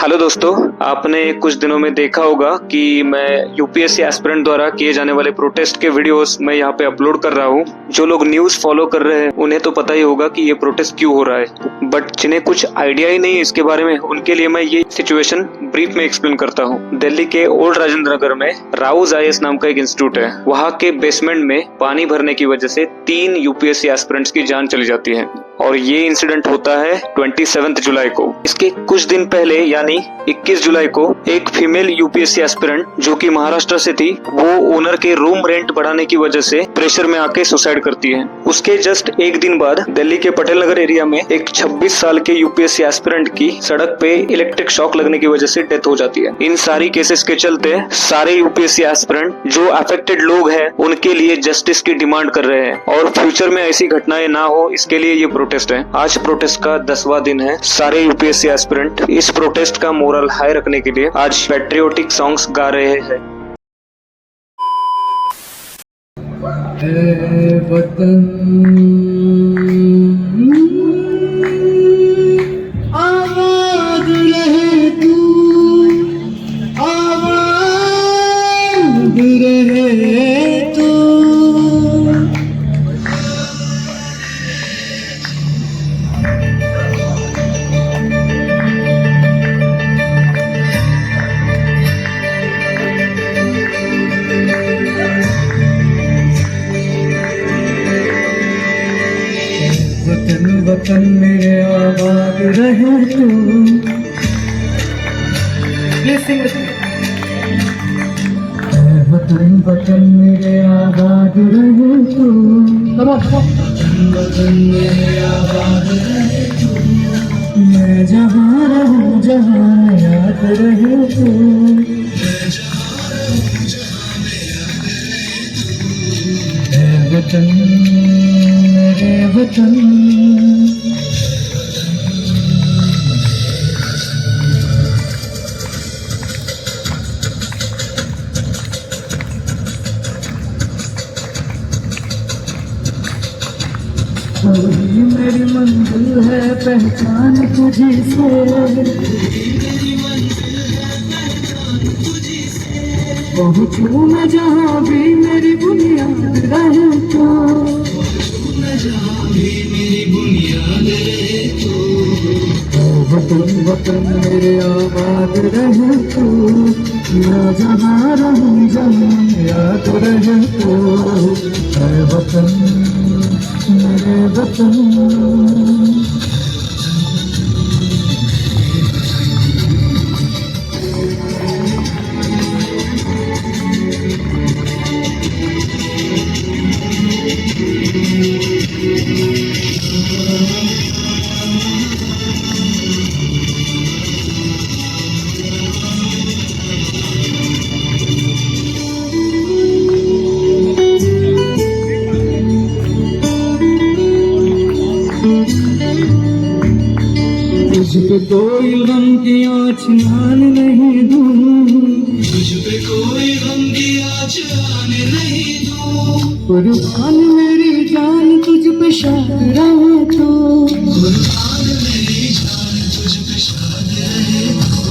Hello दोस्तों, आपने कुछ दिनों में देखा होगा कि मैं यूपीएससी एस्पिरेंट द्वारा किए जाने वाले प्रोटेस्ट के वीडियोस मैं यहाँ पे अपलोड कर रहा हूँ। जो लोग न्यूज़ फॉलो कर रहे हैं उन्हें तो पता ही होगा कि ये प्रोटेस्ट क्यों हो रहा है, बट जिन्हें कुछ आइडिया ही नहीं है इसके बारे में, उनके लिए मैं ये सिचुएशन ब्रीफ में एक्सप्लेन करता हूँ। दिल्ली के ओल्ड राजेंद्र नगर में राउज आईएएस नाम का एक इंस्टीट्यूट है। वहाँ के बेसमेंट में पानी भरने की वजह से 3 यूपीएससी एस्पिरेंट्स की जान चली जाती है और ये इंसिडेंट होता है 27 जुलाई को। इसके कुछ दिन पहले यानी 21 जुलाई को एक फीमेल यूपीएससी एस्पिरेंट जो कि महाराष्ट्र से थी, वो ओनर के रूम रेंट बढ़ाने की वजह से प्रेशर में आके सुसाइड करती है। उसके जस्ट एक दिन बाद दिल्ली के पटेल नगर एरिया में एक 26 साल के यूपीएससी एस्पिरेंट की सड़क पे इलेक्ट्रिक शॉक लगने की वजह से डेथ हो जाती है। इन सारी केसेस के चलते सारे यूपीएससी एस्पिरेंट जो अफेक्टेड लोग हैं उनके लिए जस्टिस की डिमांड कर रहे हैं और फ्यूचर में ऐसी घटनाएं ना हो इसके लिए ये प्रोटेस्ट है। आज प्रोटेस्ट का 10वां दिन है। सारे यूपीएससी एस्पिरेंट इस प्रोटेस्ट का मोरल हाई रखने के लिए आज पैट्रियोटिक सॉन्ग्स गा रहे हैं। आबाद रहे तू, आबाद रहे तू। वतन वतन मेरे आबाद रहे तू। वतन वतन मेरे आबाद रहे तू। वतन मेरे आबाद रहे तू। मैं जहाँ रहूँ जहाँ याद रहे तू। वतन मेरे वतन। वही मेरी मंजिल है पहचान तुझी से। पहुँचूं मैं जहाँ भी मेरी बुनियाद रहे तो। वतन वतन मेरे आबाद रहे तो। मैं जहाँ रहूँ जहाँ याद रहे तो। मेरे वतन मेरे वतन। तुझ पे कोई गम की आँच आने नहीं दूँ। तुझ पे कोई गम की आँच आने नहीं दूँ। कुर्बान मेरी जान तुझ पे शाद रहे तो। कुर्बान मेरी जान तुझ पे शाद रहे तो।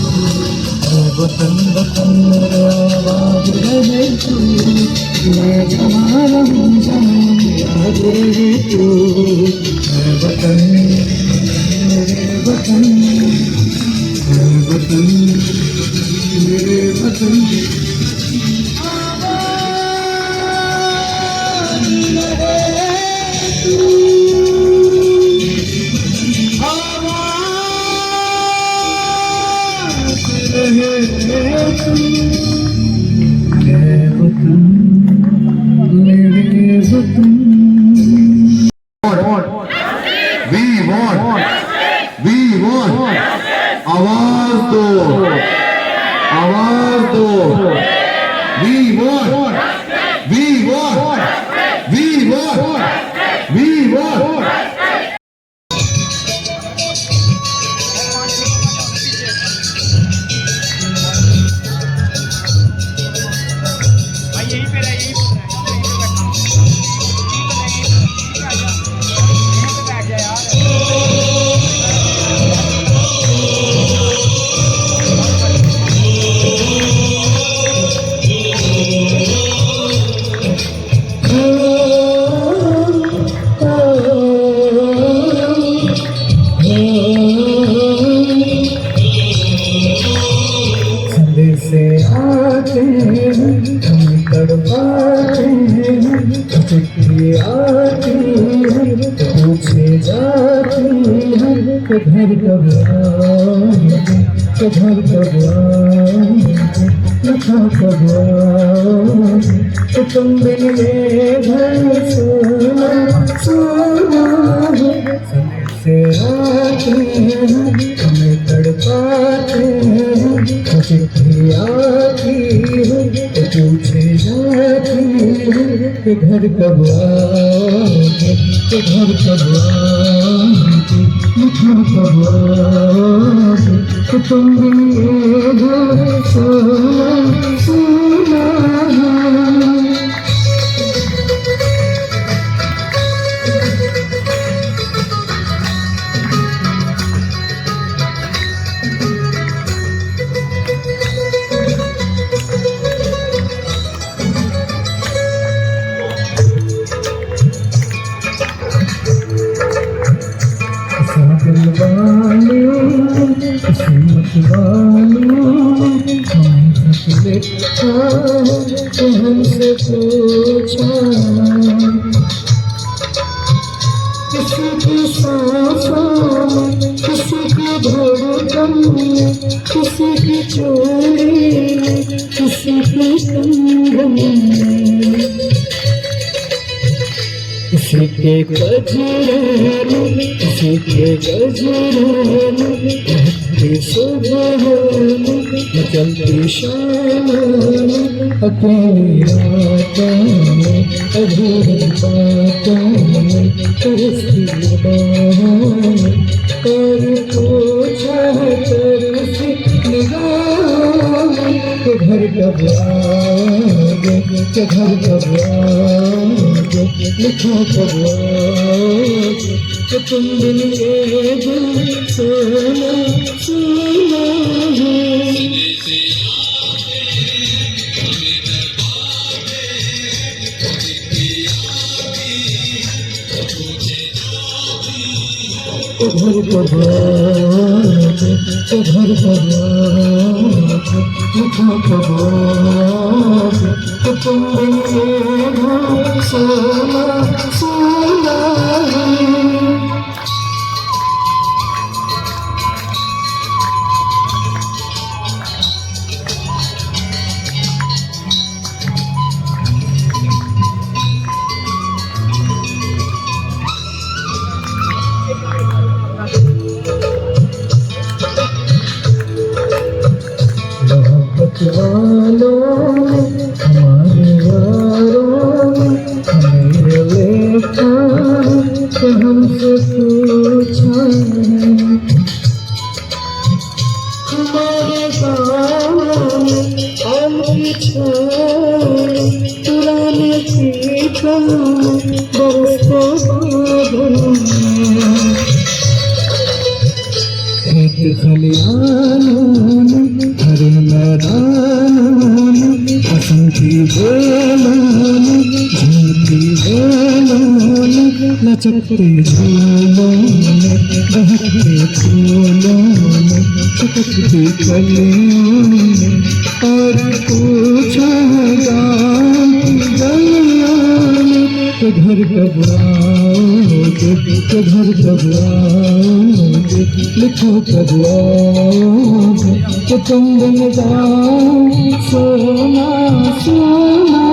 वतन वतन मेरे आबाद रहे तो। मैं जहाँ रहूँ जहाँ याद रहे तो। वतन मेरे वतन मेरे वतन मेरे वतन। आवाज दो, आवाज दो। We want, we want, we want, we want। तो घर कब आओगे, तो घर कब आओगे, लखा कब आओगे, तो तुम बिन ये घर सोना सोना है। समय से आते हैं हमें तड़पाते हैं, चिट्ठी आती है तो पूछे जाती है कि घर कब आओगे, तो घर कब आओगे, लिखा कब आओगे, तो तुम भी ये घर सोना सोना है। दिलवाने किस्मत वाले हमसे लिखा तो हमसे पूछा, किसी की सांसों में, किसी की धड़कन में, किसी की चोरी में, किसी की कंगन में, किसी के गजरे में, किसी के गजरे में, रहती सुबह में, चलती शाम में, अकेली रातों में, अधूरी बातों में, तरसती बाहों में, और पूछा है तरसी निगाहों में, कि घर कब आओगे, कि घर कब आओगे, लिखा कब आओगे, कि तुम बिन ये दिल सोना सोना है। तो घर कब आओगे, तो घर कब आओगे, लिखा कब आओगे, तो तुम बिन ये घर सोना सोना है। मोहब्बत वालों ने, हमारे यारों ने हमें देखा तो हमसे पूछा, हमारे गाँव में आम की छाँव पुराने पीछा बरसते बादल में, खेत खलियानों में, हरे मैदानों में, बसंती बेलों में, झूमती बेलों में, लचकते झूलों में, बहकते फूलों में, चटकती कलियों में, और पूछा गाँव की गलियों में, कि घर कब आओगे, कि घर कब आओगे, लिखो कब आओगे, कि तुम बिन जाओ सोना सोना।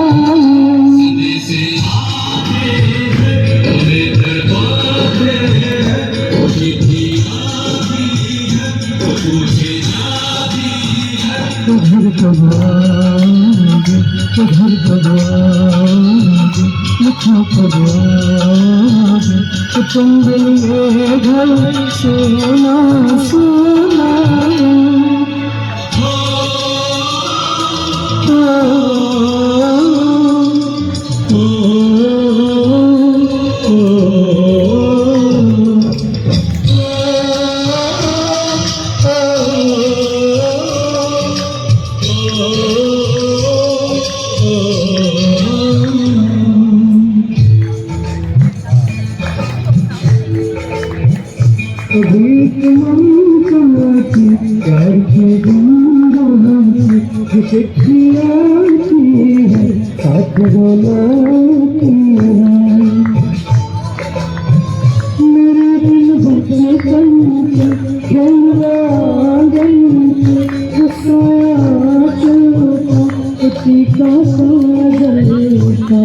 तो घर कब आओगे, तो घर कब आओगे, लिखा कब आओगे, कि तुम बिन ये घर सोना सोना। कभी मन की प्यार की गुंगाई चिट्ठी आती है, साथ बुलाती है, मेरे दिल बच्चे फीका सा जलता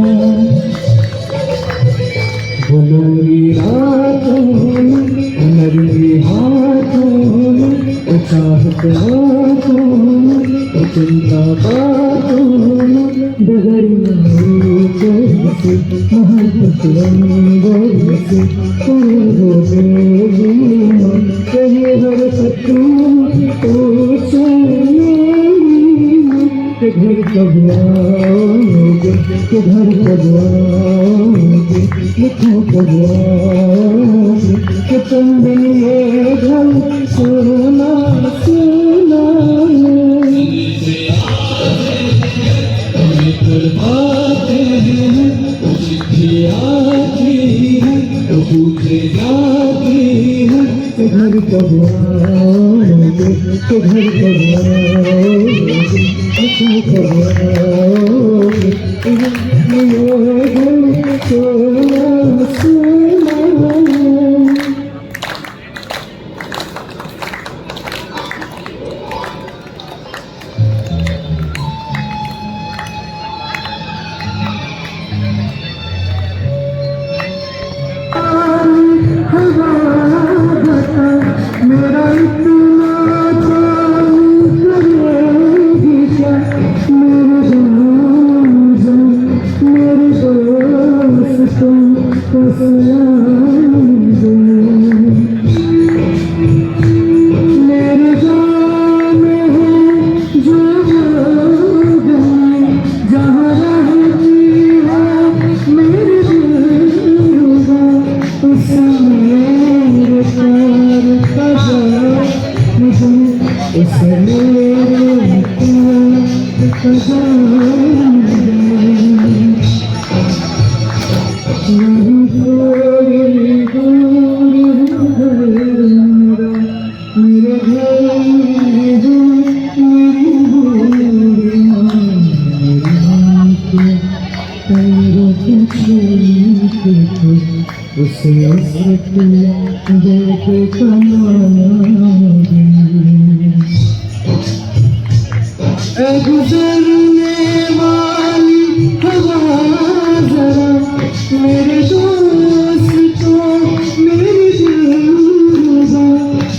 बुलंदी रातों में नरमी हाथों में चाहत हाथों में चिंता बातों में डगरिया से मोहब्बत रंगों से हो कहीं हर शत्रु को घर कब आओगे घर कब आओगे लिखो कब आओगे कि तुम बिन ये घर सोना सोना आते हैं चिट्ठी आती है तो पूछे जाती है कि घर कब आओगे कि घर कब आओगे मेरा इतना मेरे जान है जो जहाँ रहती है मेरे दिलवा उसे मेरे प्यार का मुझे उसे मेरे प्यार का उसे देखे गुजरने वाली हवा जरा मेरे दोस्तों मेरी दिलवा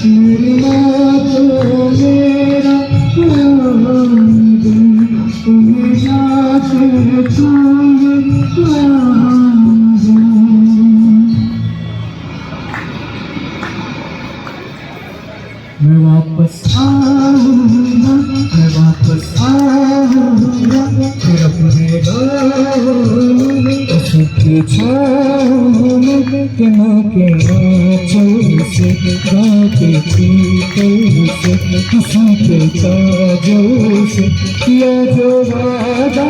मेरी बातों मेरा तुम्हें जाते तुम्हें मैं वापस आऊंगा मैं वापस आऊंगा फिर अपने गाँव में सुखी छाँव में के आँचल से गाके पीतल से हंसी के काजल से किया जो वादा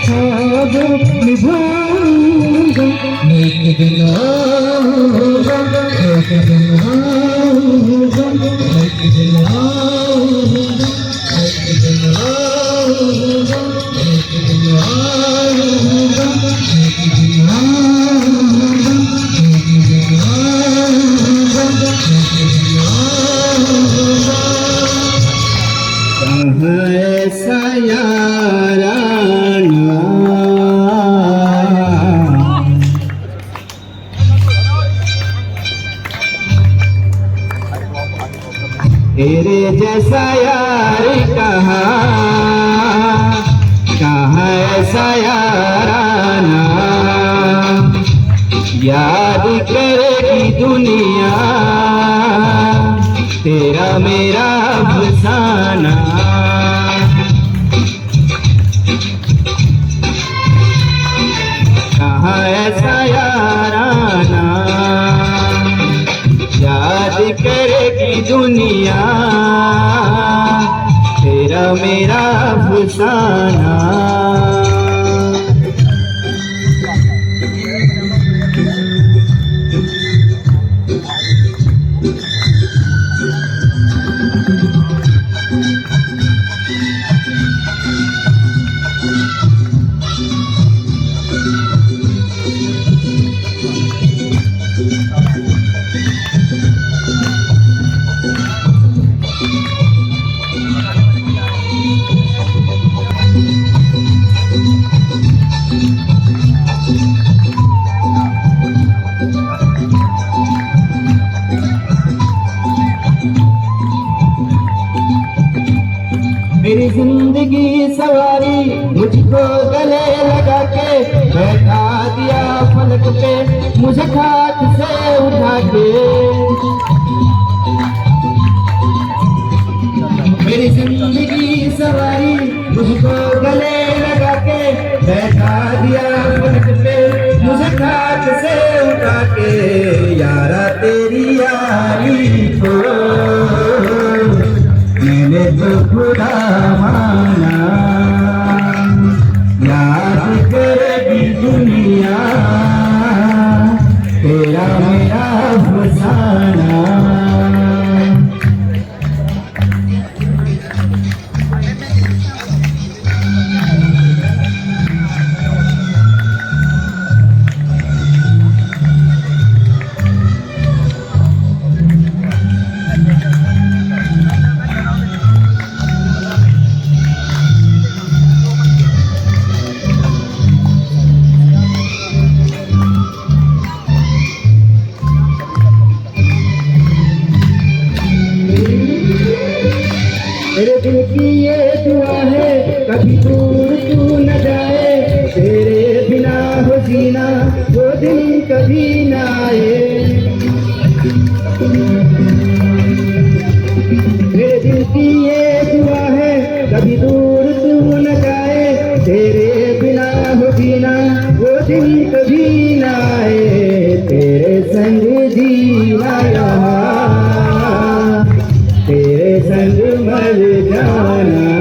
खाब निभाऊंगा एक दिन आऊंगा एक दिन आऊंगा एक दिन आऊंगा एक दिन आऊंगा एक दिन आऊंगा एक दिन आऊंगा एक दिन आऊंगा एक दिन आऊंगा कहाँ ऐसा याराना तेरे जैसा यार कहाँ ऐसा याराना याद करेगी दुनिया तेरा मेरा अफसाना कहाँ ऐसा याराना याद करेगी दुनिया तेरा मेरा अफसाना मेरी जिंदगी सवारी मुझको गले लगा के बैठा दिया फलक पे मुझे खाक से उठा के। मेरी जिंदगी सवारी मुझको गले लगा के बैठा दिया फलक पे मुझे खाक से उठा के। यारा तेरी यारी को मैंने तो खुदा माना, याद करेगी दुनिया तेरा मेरा फसाना। मेरे दिल की ये दुआ है कभी दूर तू न जाए, तेरे बिना हो जीना वो दिन कभी न आए। मेरे दिल की ये दुआ है कभी दूर तू न जाए, तेरे बिना हो जीना वो दिन कभी न आए। तेरे संग जीना यहाँ, तेरे संग मर जाना,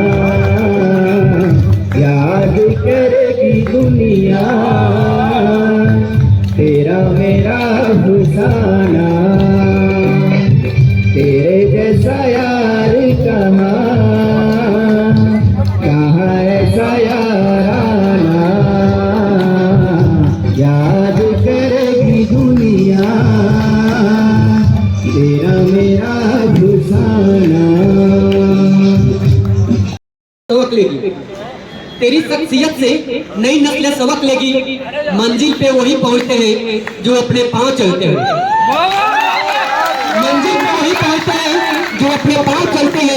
याद करेगी दुनिया तेरा मेरा फसाना। तेरे जैसा यार कहाँ ऐसा याराना, याद करेगी दुनिया तेरा मेरा फसाना। सबक लेगी तेरी शख्सियत से नई नस्लें सबक लेगी। मंजिल पे वही पहुंचते हैं जो अपने पांव चलते हैं। मंजिल पे वही पहुंचते हैं जो अपने पांव चलते हैं।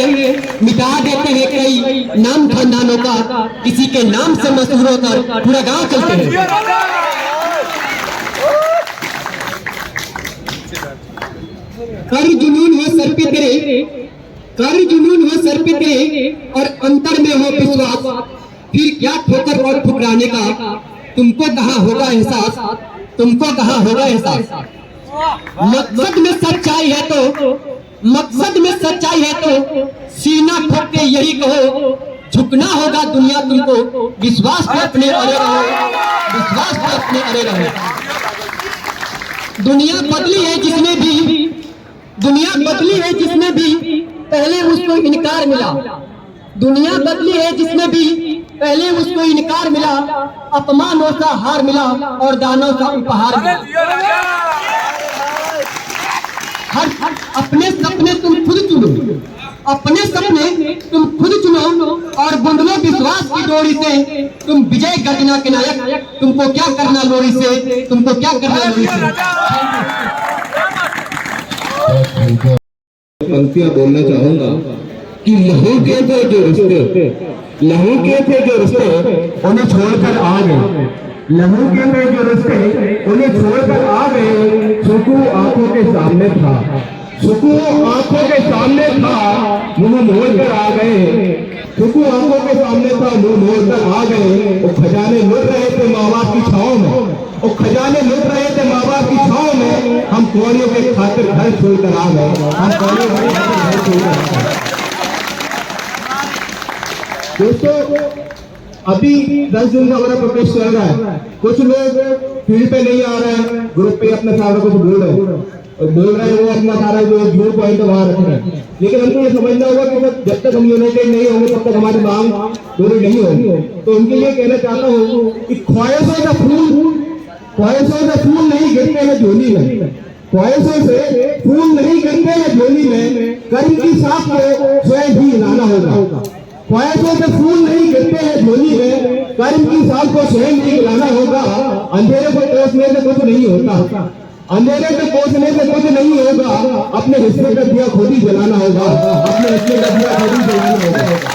मिटा देते हैं कई नाम खानदानों का, किसी के नाम से मशहूर होकर पूरा गांव चलते हैं। कर जुनून हो सर पे तेरे, कर जुनून हो सर पे तेरे और अंतर में हो विश्वास, फिर क्या ठोकर और ठुकराने का तुमको कहाँ होगा एहसास, तुमको कहाँ होगा एहसास। मकसद में सच्चाई है तो, मकसद में सच्चाई है तो सीना ठोक के यही कहो, झुकना होगा दुनिया तुमको, विश्वास पे अपने अड़े रहो, विश्वास पे अपने अड़े रहो। दुनिया बदली है जिसने भी, दुनिया बदली है जिसने भी पहले उसको इनकार मिला। दुनिया बदली है जिसने भी पहले उसको इनकार मिला, अपमानों का हार मिला और दानों का उपहार मिला। हर अपने सपने तुम खुद चुनो, अपने सपने तुम खुद चुनो और बुंदलो विश्वास की डोरी से तुम विजय गर्जना के नायक। तुमको क्या करना लोरी से, तुमको क्या करना लोरी से। पंक्तियां बोलना चाहूंगा कि लहू के थे जो रिश्ते, लहू के थे जो रिश्ते उन्हें छोड़कर आ गए, लहू के थे जो रिश्ते उन्हें छोड़कर आ गए। सुकू आंखों के सामने था, सुकू आंखों के सामने था, मुंह मोड़ कर आ गए। सुकू आंखों के सामने था, मुंह मोड़ कर आ गए। वो खजाने लुट रहे थे माँ बाप की छाँव में, वो खजाने लुट रहे थे माँ बाप की छाँव में। हम कौड़ियों के खातिर घर छोड़कर आ गए, हम कौड़ियों के खातिर घर छोड़कर आ गए। दोस्तों अभी 10 दिन का हमारा प्रोटेस्ट चल रहा है। कुछ लोग फील्ड पे नहीं आ रहे हैं, ग्रुप पे अपना सारा कुछ बोल रहे हैं और बोल रहे हैं, वो अपना सारा जो व्यू पॉइंट वहां रख रहे हैं। लेकिन हमको ये समझना होगा कि जब तक हम यूनाइटेड नहीं होंगे तब तक हमारी मांग पूरी नहीं होगी। तो उनके लिए कहना चाहता हूँ कि ख्वाहिशों का फूल नहीं गिरते हैं झोली में, ख्वाहिशों से फूल नहीं गिरते हैं झोली में, कर्म की साख को स्वयं ही लाना होगा। ख्वाहिशों से फूल नहीं गिरते हैं झोली में, कर्म की साख को स्वयं ही लाना होगा। अंधेरे को कोसने से कुछ नहीं होता, अंधेरे को कोसने से कुछ नहीं होगा। अपने हिस्से का दिया खुद ही जलाना होगा, अपने हिस्से का दिया खुद ही जलाना होगा।